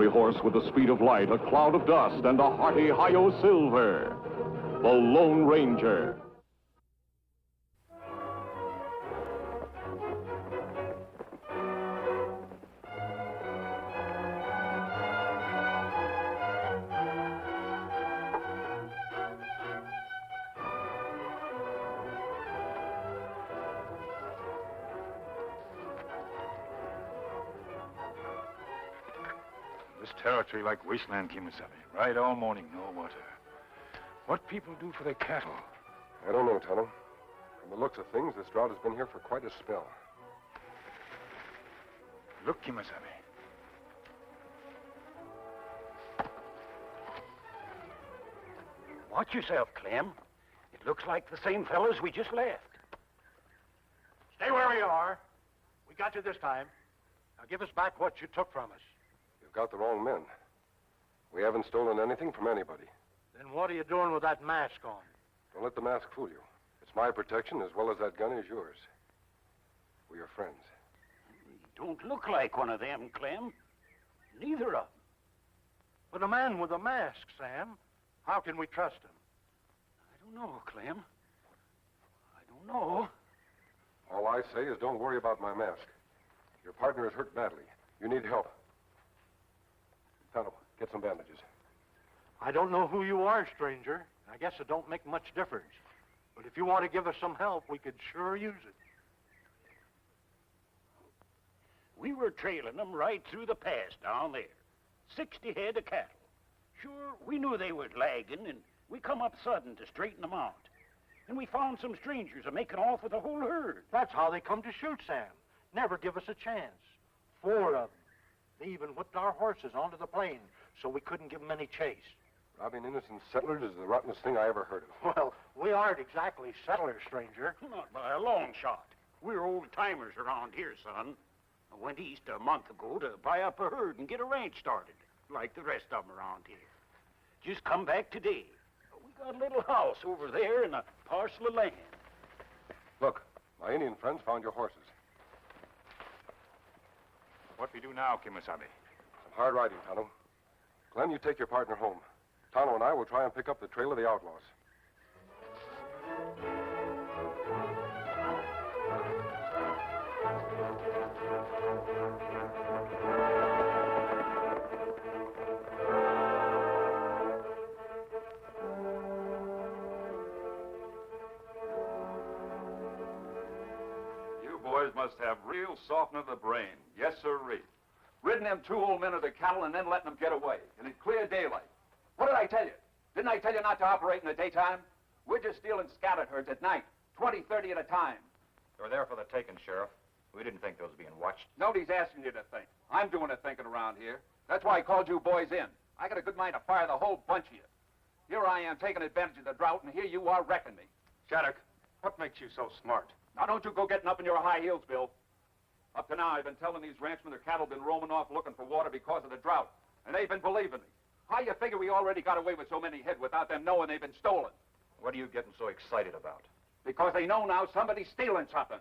cavalry horse with the speed of light, a cloud of dust, and a hearty hi-yo silver. The Lone Ranger. This territory like wasteland, Kimasabi. Ride all morning, no water. What people do for their cattle? I don't know, Tonto. From the looks of things, this drought has been here for quite a spell. Look, Kimasabi. Watch yourself, Clem. It looks like the same fellas we just left. Stay where you are. We got you this time. Now give us back what you took from us. You've got the wrong men. We haven't stolen anything from anybody. Then what are you doing with that mask on? Don't let the mask fool you. It's my protection as well as that gun is yours. We are friends. You don't look like one of them, Clem. Neither of them. But a man with a mask, Sam. How can we trust him? I don't know, Clem. I don't know. All I say is don't worry about my mask. Your partner is hurt badly. You need help. Tonto, get some bandages. I don't know who you are, stranger. I guess it don't make much difference. But if you want to give us some help, we could sure use it. We were trailing them right through the pass down there. 60 head of cattle. Sure, we knew they was lagging, and we come up sudden to straighten them out. And we found some strangers making off with the whole herd. That's how they come to shoot, Sam. Never give us a chance. 4 of them. They even whipped our horses onto the plain, so we couldn't give them any chase. Robbing innocent settlers is the rottenest thing I ever heard of. Well, we aren't exactly settlers, stranger. Not by a long shot. We're old-timers around here, son. I went east a month ago to buy up a herd and get a ranch started, like the rest of them around here. Just come back today. We got a little house over there and a parcel of land. Look, my Indian friends found your horses. What we do now, Kimasabi? Some hard riding, Tonto. Clem, you take your partner home. Tonto and I will try and pick up the trail of the outlaws. You boys must have real softening of the brain. Yes, sirree. Ridden them 2 old men of the cattle and then letting them get away. And in clear daylight. What did I tell you? Didn't I tell you not to operate in the daytime? We're just stealing scattered herds at night. 20, 30 at a time. They were there for the taking, Sheriff. We didn't think they was being watched. Nobody's asking you to think. I'm doing the thinking around here. That's why I called you boys in. I got a good mind to fire the whole bunch of you. Here I am taking advantage of the drought, and here you are wrecking me. Shattuck, what makes you so smart? Now don't you go getting up in your high heels, Bill. Up to now, I've been telling these ranchmen their cattle been roaming off looking for water because of the drought. And they've been believing me. How you figure we already got away with so many head without them knowing they've been stolen? What are you getting so excited about? Because they know now somebody's stealing something.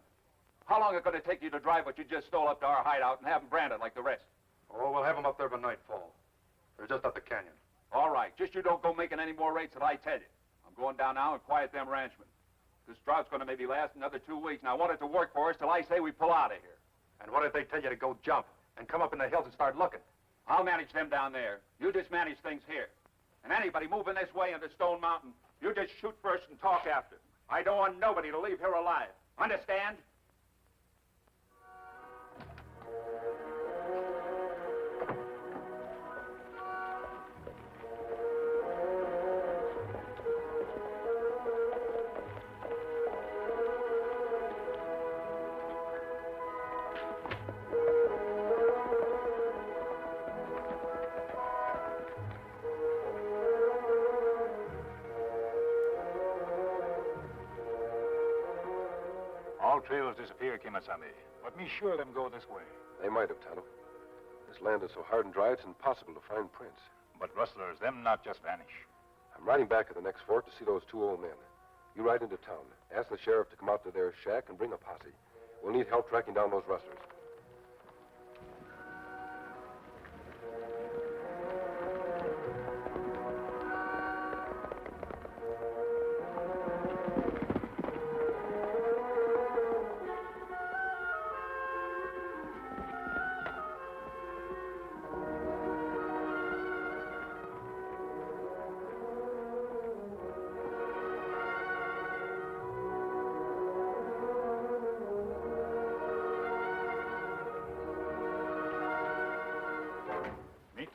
How long is it going to take you to drive what you just stole up to our hideout and have them branded like the rest? Oh, we'll have them up there by nightfall. They're just up the canyon. All right, just you don't go making any more rates than I tell you. I'm going down now and quiet them ranchmen. This drought's going to maybe last another 2 weeks, and I want it to work for us till I say we pull out of here. And what if they tell you to go jump and come up in the hills and start looking? I'll manage them down there. You just manage things here. And anybody moving this way into Stone Mountain, you just shoot first and talk after. I don't want nobody to leave here alive. Understand? All trails disappear, Kimasabi. But me sure them go this way. They might have, Tonto. This land is so hard and dry, it's impossible to find prints. But rustlers, them not just vanish. I'm riding back to the next fort to see those 2 old men. You ride into town. Ask the sheriff to come out to their shack and bring a posse. We'll need help tracking down those rustlers.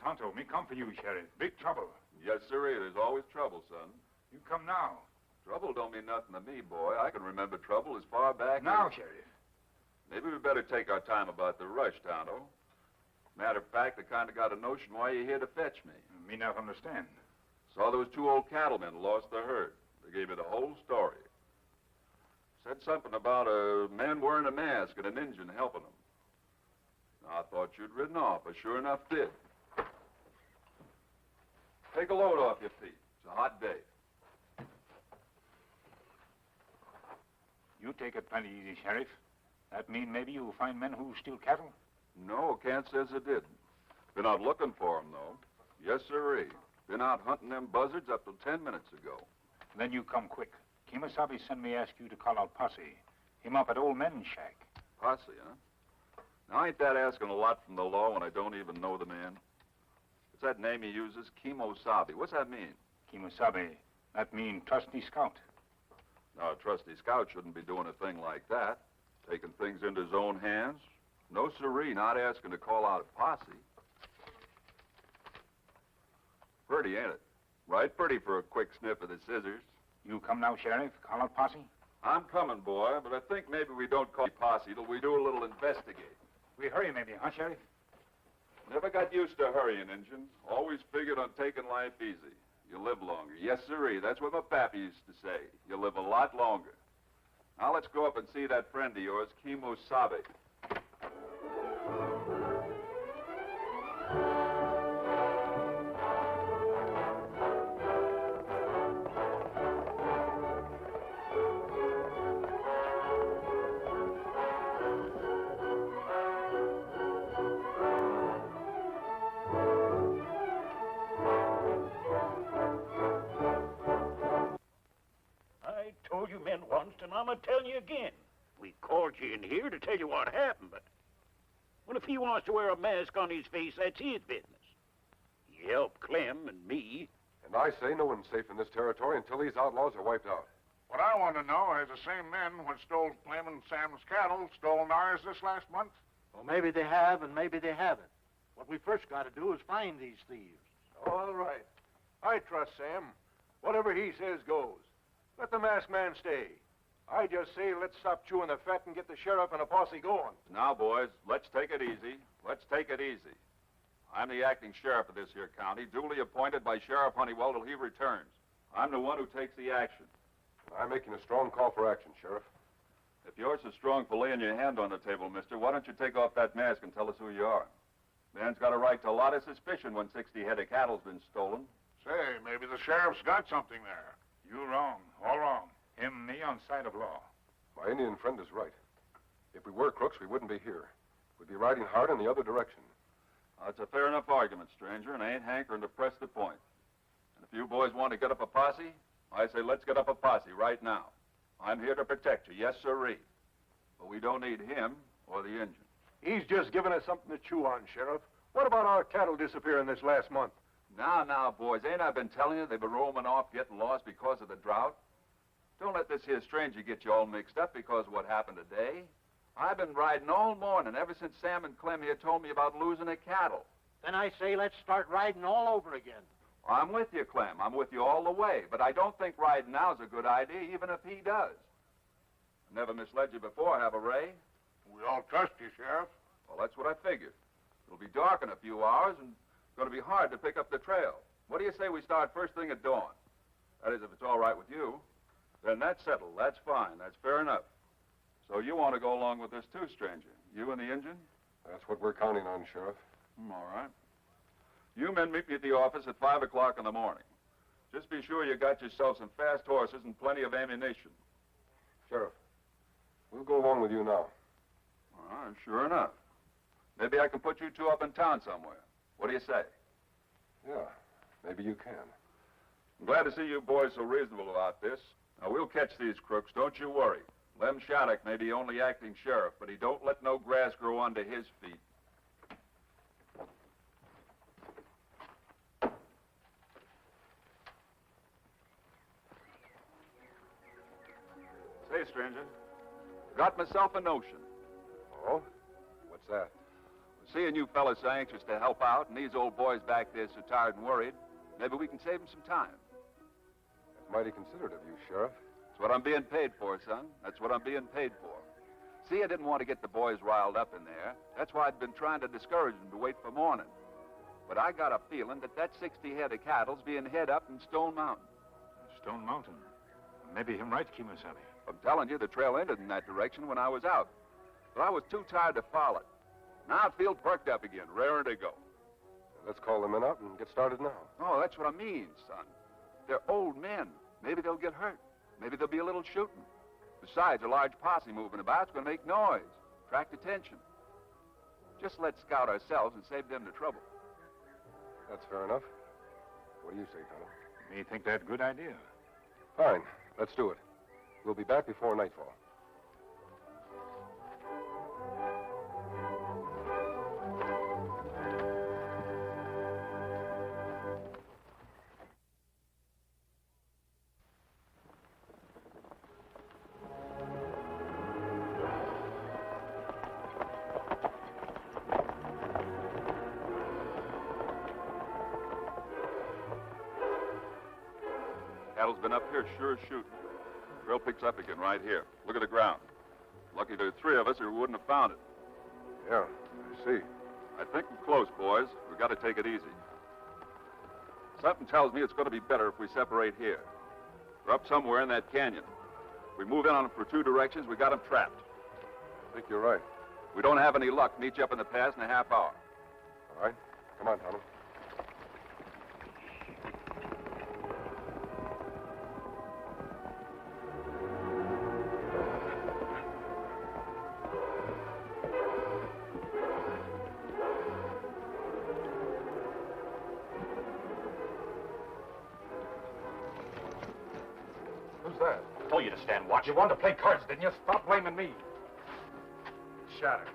Tonto, me come for you, Sheriff. Big trouble. Yes, sirree. There's always trouble, son. You come now. Trouble don't mean nothing to me, boy. I can remember trouble as far back Now, as... Sheriff. Maybe we better take our time about the rush, Tonto. Matter of fact, I kind of got a notion why you're here to fetch me. Me not understand. Saw those two old cattlemen lost their herd. They gave me the whole story. Said something about a man wearing a mask and an Injun helping them. I thought you'd ridden off. I sure enough did. Take a load off your feet. It's a hot day. You take it plenty easy, Sheriff. That mean maybe you'll find men who steal cattle? No, can't says I didn't. Been out looking for 'em, though. Yes, sirree. Been out hunting them buzzards up till 10 minutes ago. Then you come quick. Kimasabi sent me ask you to call out Posse. Him up at Old Men's shack. Posse, huh? Now, ain't that asking a lot from the law when I don't even know the man? What's that name he uses? Kimosabi. What's that mean? Kimasabi. That mean trusty scout. Now, a trusty scout shouldn't be doing a thing like that. Taking things into his own hands. No siree, not asking to call out a posse. Pretty, ain't it? Right pretty for a quick sniff of the scissors. You come now, Sheriff. Call out Posse. I'm coming, boy, but I think maybe we don't call posse till we do a little investigating. We hurry maybe, huh, Sheriff? Never got used to hurrying, Injun. Always figured on taking life easy. You live longer. Yes, sirree. That's what my pappy used to say. You live a lot longer. Now let's go up and see that friend of yours, Kimosabe. I told you men once, and I'm going to tell you again. We called you in here to tell you what happened, but... Well, if he wants to wear a mask on his face, that's his business. He helped Clem and me. And I say no one's safe in this territory until these outlaws are wiped out. What I want to know is the same men who stole Clem and Sam's cattle stolen ours this last month? Well, maybe they have and maybe they haven't. What we first got to do is find these thieves. All right. I trust Sam. Whatever he says goes. Let the masked man stay. I just say let's stop chewing the fat and get the sheriff and a posse going. Now, boys, let's take it easy. Let's take it easy. I'm the acting sheriff of this here county, duly appointed by Sheriff Honeywell till he returns. I'm the one who takes the action. I'm making a strong call for action, Sheriff. If you're so strong for laying your hand on the table, mister, why don't you take off that mask and tell us who you are? Man's got a right to a lot of suspicion when 60 head of cattle's been stolen. Say, maybe the sheriff's got something there. You wrong. All wrong. Him and me on side of law. My Indian friend is right. If we were crooks, we wouldn't be here. We'd be riding hard in the other direction. That's a fair enough argument, stranger, and I ain't hankering to press the point. And if you boys want to get up a posse, I say let's get up a posse right now. I'm here to protect you, yes, sirree. But we don't need him or the Injun. He's just giving us something to chew on, Sheriff. What about our cattle disappearing this last month? Now, boys, ain't I been telling you they've been roaming off getting lost because of the drought? Don't let this here stranger get you all mixed up because of what happened today. I've been riding all morning ever since Sam and Clem here told me about losing their cattle. Then I say let's start riding all over again. I'm with you, Clem. I'm with you all the way. But I don't think riding now's a good idea, even if he does. I never misled you before, have I, Ray? We all trust you, Sheriff. Well, that's what I figured. It'll be dark in a few hours, and it's going to be hard to pick up the trail. What do you say we start first thing at dawn? That is, if it's all right with you. Then that's settled. That's fine. That's fair enough. So you want to go along with this too, stranger? You and the Injun? That's what we're counting on, Sheriff. All right. You men meet me at the office at 5 o'clock in the morning. Just be sure you got yourself some fast horses and plenty of ammunition. Sheriff, we'll go along with you now. All right, sure enough. Maybe I can put you two up in town somewhere. What do you say? Yeah, maybe you can. I'm glad to see you boys so reasonable about this. Now, we'll catch these crooks, don't you worry. Lem Shattuck may be only acting sheriff, but he don't let no grass grow under his feet. Say, stranger, got myself a notion. Oh? What's that? seeing you fellas so anxious to help out and these old boys back there so tired and worried, maybe we can save them some time. That's mighty considerate of you, Sheriff. That's what I'm being paid for, son. That's what I'm being paid for. See, I didn't want to get the boys riled up in there. That's why I'd been trying to discourage them to wait for morning. But I got a feeling that 60 head of cattle's being head up in Stone Mountain. Stone Mountain. Maybe him right, Kimasabi. I'm telling you, the trail ended in that direction when I was out. But I was too tired to follow it. Now I feel perked up again, raring to go. Let's call the men out and get started now. Oh, that's what I mean, son. They're old men. Maybe they'll get hurt. Maybe there'll be a little shooting. Besides, a large posse moving about's going to make noise, attract attention. Just let's scout ourselves and save them the trouble. That's fair enough. What do you say, Tonto? Me think that good idea. Fine. Let's do it. We'll be back before nightfall. Cattle's been up here sure as shooting. Trail picks up again right here. Look at the ground. Lucky there are three of us or we wouldn't have found it. Yeah, I see. I think we're close, boys. We've got to take it easy. Something tells me it's going to be better if we separate here. We're up somewhere in that canyon. If we move in on them for two directions, we got them trapped. I think you're right. If we don't have any luck, meet you up in the pass in a half hour. All right. Come on, Tonto. Who's that? I told you to stand watch. You wanted to play cards, didn't you? Stop blaming me. Shot her.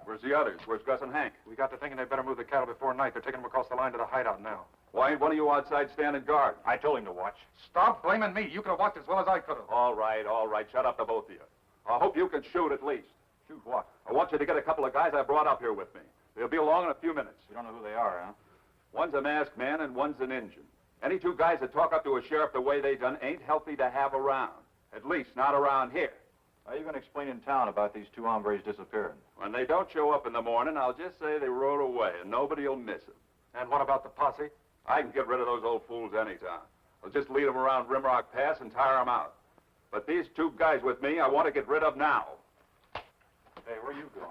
Where's the others? Where's Gus and Hank? We got to thinking they'd better move the cattle before night. They're taking them across the line to the hideout now. Why ain't one of you outside standing guard? I told him to watch. Stop blaming me. You could have watched as well as I could have. All right. Shut up, the both of you. I hope you can shoot at least. Shoot what? I want you to get a couple of guys I brought up here with me. They'll be along in a few minutes. You don't know who they are, huh? One's a masked man and one's an Injun. Any two guys that talk up to a sheriff the way they done ain't healthy to have around. At least not around here. How are you going to explain in town about these two hombres disappearing? When they don't show up in the morning, I'll just say they rode away and nobody'll miss them. And what about the posse? I can get rid of those old fools anytime. I'll just lead them around Rimrock Pass and tire them out. But these two guys with me, I want to get rid of now. Hey, where are you going?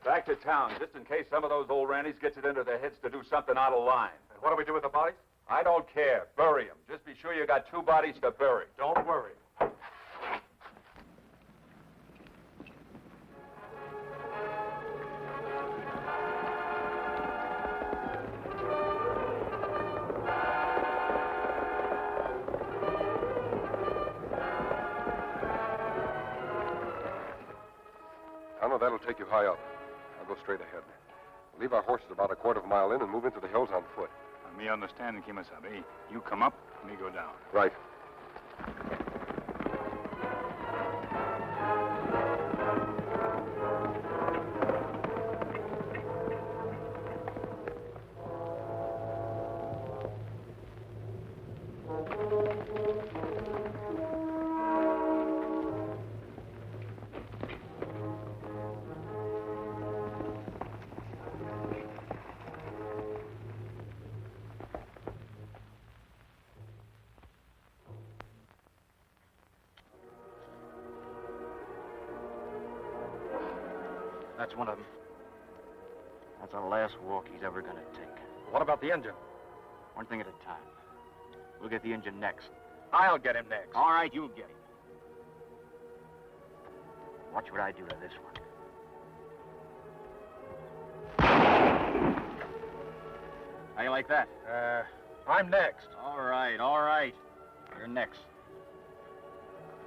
Back to town, just in case some of those old randies gets it into their heads to do something out of line. And what do we do with the bodies? I don't care. Bury them. Just be sure you got two bodies to bury. Don't worry. Tonto, that'll take you high up. I'll go straight ahead. We'll leave our horses about a quarter of a mile in and move into the hills on foot. Me understand, Kimasabi. You come up, me go down. Right. That's one of them. That's the last walk he's ever gonna take. What about the engine? One thing at a time. We'll get the engine next. I'll get him next. All right, you'll get him. Watch what I do to this one. How you like that? I'm next. All right. You're next.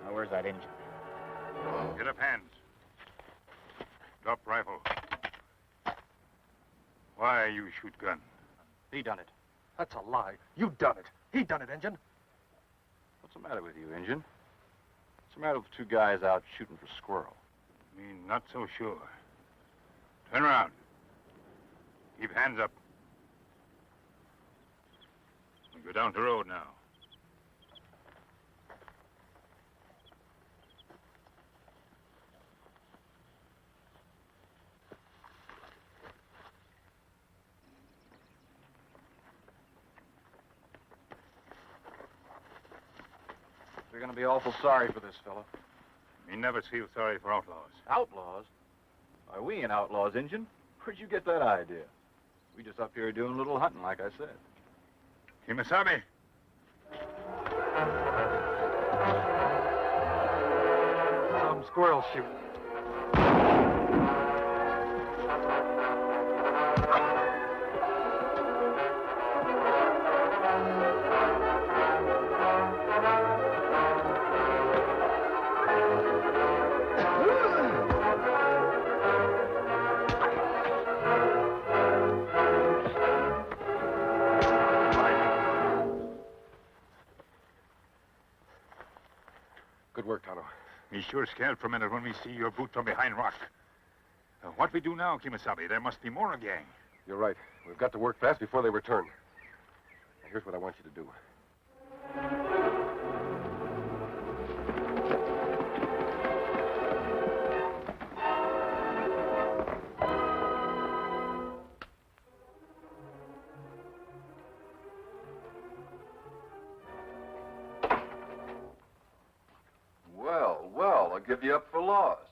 Now, where's that engine? Get up hands. Drop rifle. Why you shoot gun? He done it. That's a lie. You done it. He done it, Injun. What's the matter with you, Injun? What's the matter with two guys out shooting for squirrel? Me not so sure. Turn around. Keep hands up. We go down the road now. We're going to be awful sorry for this fellow. Me never feel sorry for outlaws. Outlaws? Are we ain't outlaws, Injun? Where'd you get that idea? We just up here doing a little hunting, like I said. Kimasabi. Some squirrel shooting. Good work, Tonto. Me sure scared for a minute when we see your boot from behind rock. What we do now, Kimasabi? There must be more a gang. You're right. We've got to work fast before they return. Now, here's what I want you to do. Well, I'll give you up for lost.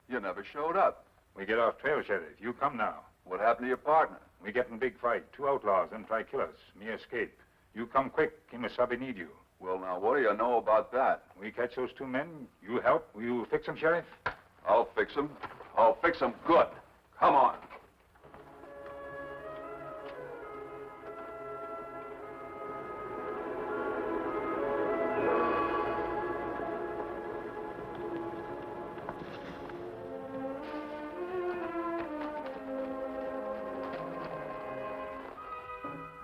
You never showed up. We get off trail, Sheriff. You come now. What happened to your partner? We get in big fight. 2 outlaws, them try kill us. Me escape. You come quick. Kimasabi need you. Well, now, what do you know about that? We catch those 2 men. You help. Will you fix them, Sheriff? I'll fix them. I'll fix them good. Come on.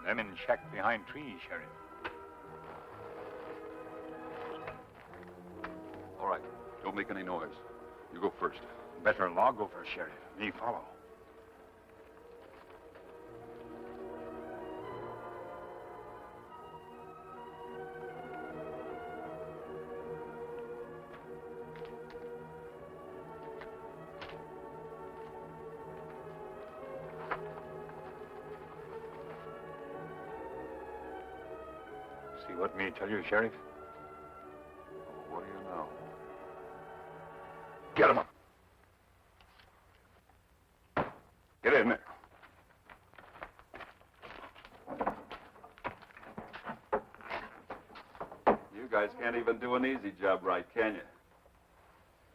Them in shack behind trees, Sheriff. All right. Don't make any noise. You go first. Better log go first, Sheriff. Me follow. See what me tell you, Sheriff? What do you know? Get him up. Get in there. You guys can't even do an easy job right, can you?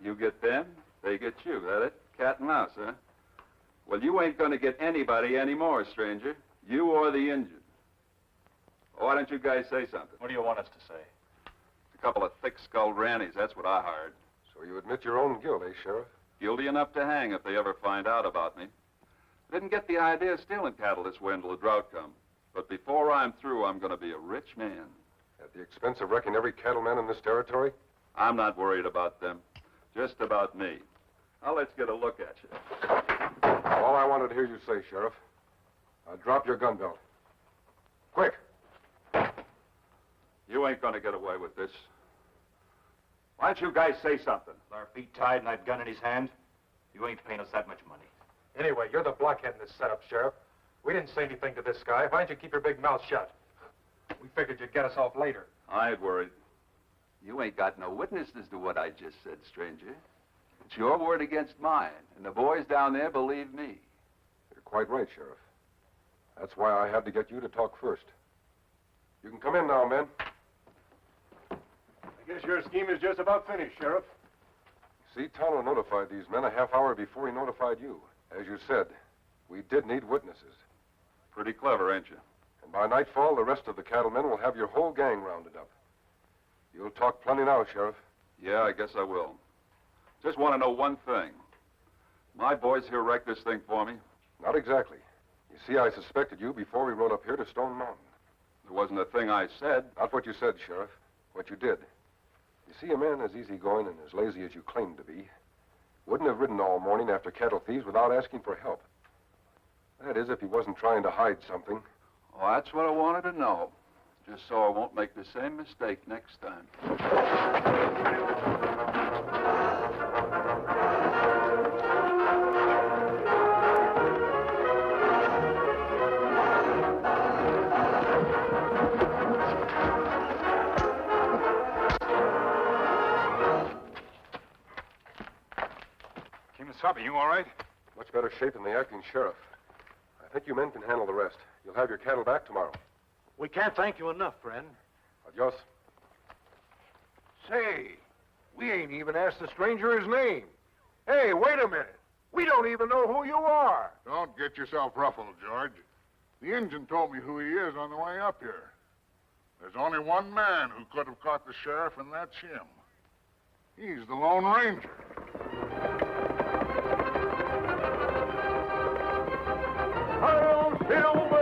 You get them, they get you. That it? Cat and mouse, huh? Well, you ain't gonna get anybody anymore, stranger. You or the Injun. Why don't you guys say something? What do you want us to say? A couple of thick-skulled rannies, that's what I hired. So you admit your own guilt, eh, Sheriff? Guilty enough to hang if they ever find out about me. I didn't get the idea of stealing cattle this way until the drought come. But before I'm through, I'm going to be a rich man. At the expense of wrecking every cattleman in this territory? I'm not worried about them. Just about me. Now let's get a look at you. All I wanted to hear you say, Sheriff. Drop your gun belt. Quick. You ain't going to get away with this. Why don't you guys say something? With our feet tied and that gun in his hand, you ain't paying us that much money. Anyway, you're the blockhead in this setup, Sheriff. We didn't say anything to this guy. Why don't you keep your big mouth shut? We figured you'd get us off later. I ain't worried. You ain't got no witnesses to what I just said, stranger. It's your word against mine, and the boys down there believe me. You're quite right, Sheriff. That's why I had to get you to talk first. You can come in now, men. I guess your scheme is just about finished, Sheriff. See, Tonto notified these men a half hour before he notified you. As you said, we did need witnesses. Pretty clever, ain't you? And by nightfall, the rest of the cattlemen will have your whole gang rounded up. You'll talk plenty now, Sheriff. Yeah, I guess I will. Just want to know one thing. My boys here wrecked this thing for me. Not exactly. You see, I suspected you before we rode up here to Stone Mountain. It wasn't a thing I said. Not what you said, Sheriff. What you did. You see, a man as easygoing and as lazy as you claim to be Wouldn't have ridden all morning after cattle thieves without asking for help. That is, if he wasn't trying to hide something. Oh, that's what I wanted to know. Just so I won't make the same mistake next time. Kemosabe, you all right? Much better shape than the acting sheriff. I think you men can handle the rest. You'll have your cattle back tomorrow. We can't thank you enough, friend. Adios. Say, we ain't even asked the stranger his name. Hey, wait a minute. We don't even know who you are. Don't get yourself ruffled, George. The Injun told me who he is on the way up here. There's only one man who could have caught the sheriff, and that's him. He's the Lone Ranger. Hail, Silver!